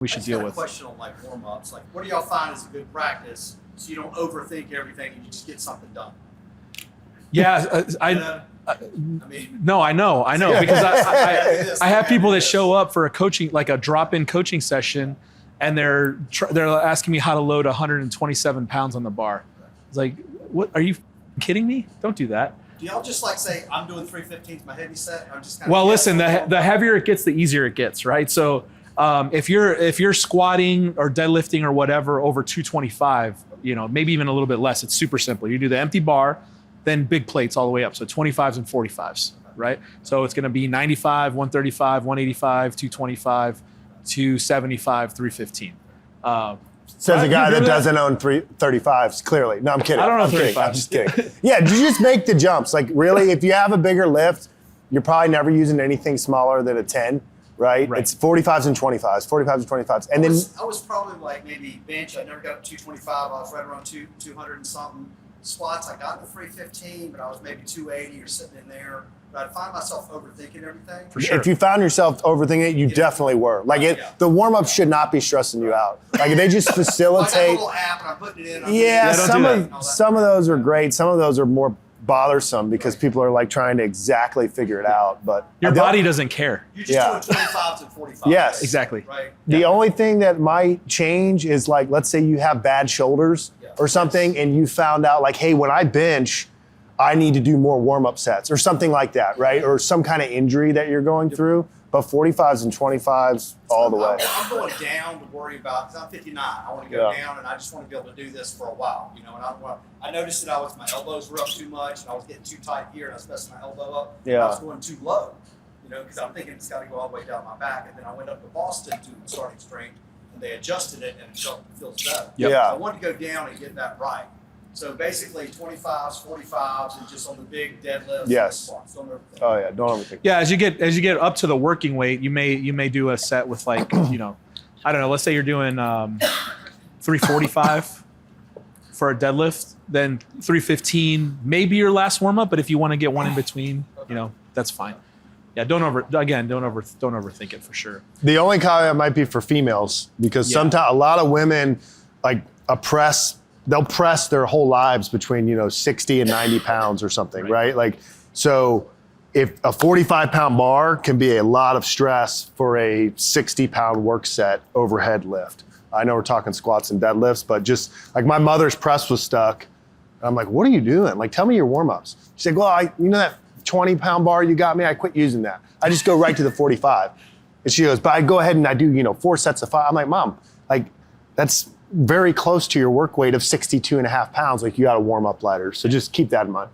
we should deal with. I just got a question on like warm-ups. Like, what do y'all find is a good practice so you don't overthink everything and you just get something done? Yeah, I mean, no, I know, because I have people that show up for a coaching, like a drop-in coaching session, and they're asking me how to load 127 pounds on the bar. It's like, what? Are you kidding me? Don't do that. do y'all just like say, I'm doing 315s, my heavy set? I'm just kind Well, listen, the heavier it gets, the easier it gets, right? So if you're squatting or deadlifting or whatever over 225, maybe even a little bit less, it's super simple. You do the empty bar, then big plates all the way up. So 25s and 45s, right? So it's going to be 95, 135, 185, 225, 275, 315. Says a guy that doesn't own 335s, clearly. No, I'm kidding. I don't know I'm 35s. I'm just kidding. Yeah, you just make the jumps. Like, really, if you have a bigger lift, you're probably never using anything smaller than a 10, right? It's 45s and 25s, 45s and 25s. And I was probably like maybe bench. I never got to 225. I was right around 200 and something. Squats, I got to 315, but I was maybe 280 or sitting in there. But I'd find myself overthinking everything. For sure. If you found yourself overthinking it, you definitely were. Like, the warm-up should not be stressing you out. Like, they just facilitate. I got a little app and I'm putting it in. Yeah, some of those are great. Some of those are more bothersome because people are like trying to exactly figure it out. But your body doesn't care. You're just doing 25s and 45s. Yes, exactly. Right. The only thing that might change is, like, let's say you have bad shoulders or something, and you found out, like, hey, when I bench, I need to do more warm-up sets or something like that, right? Or some kind of injury that you're going through. But 45s and 25s all the way. I'm going down to worry about, because I'm 59. I want to go down, and I just want to be able to do this for a while, And I noticed that my elbows were up too much, and I was getting too tight here, and I was messing my elbow up. Yeah. I was going too low, because I'm thinking it's got to go all the way down my back. And then I went up to Boston to the starting strength, and they adjusted it, and it feels better. Yep. So I wanted to go down and get that right. So basically 25s, 45s, and just on the big deadlifts. Yes. Squats. Don't overthink. Oh yeah, don't overthink. Yeah, as you get up to the working weight, you may do a set with, like, I don't know, let's say you're doing 345 for a deadlift, then 315 maybe your last warm up, but if you want to get one in between, that's fine. Yeah, don't overthink it for sure. The only caveat might be for females, because sometimes a lot of women like they'll press their whole lives between 60 and 90 pounds or something, right? Like, so if a 45-pound bar can be a lot of stress for a 60-pound work set overhead lift. I know we're talking squats and deadlifts, but just like my mother's press was stuck. And I'm like, what are you doing? Like, tell me your warm-ups. She said, well, that 20-pound bar you got me, I quit using that. I just go right to the 45. And she goes, but I go ahead and I do 4 sets of 5. I'm like, Mom, like, that's very close to your work weight of 62.5 pounds. Like, you got to warm up lighter. So just keep that in mind.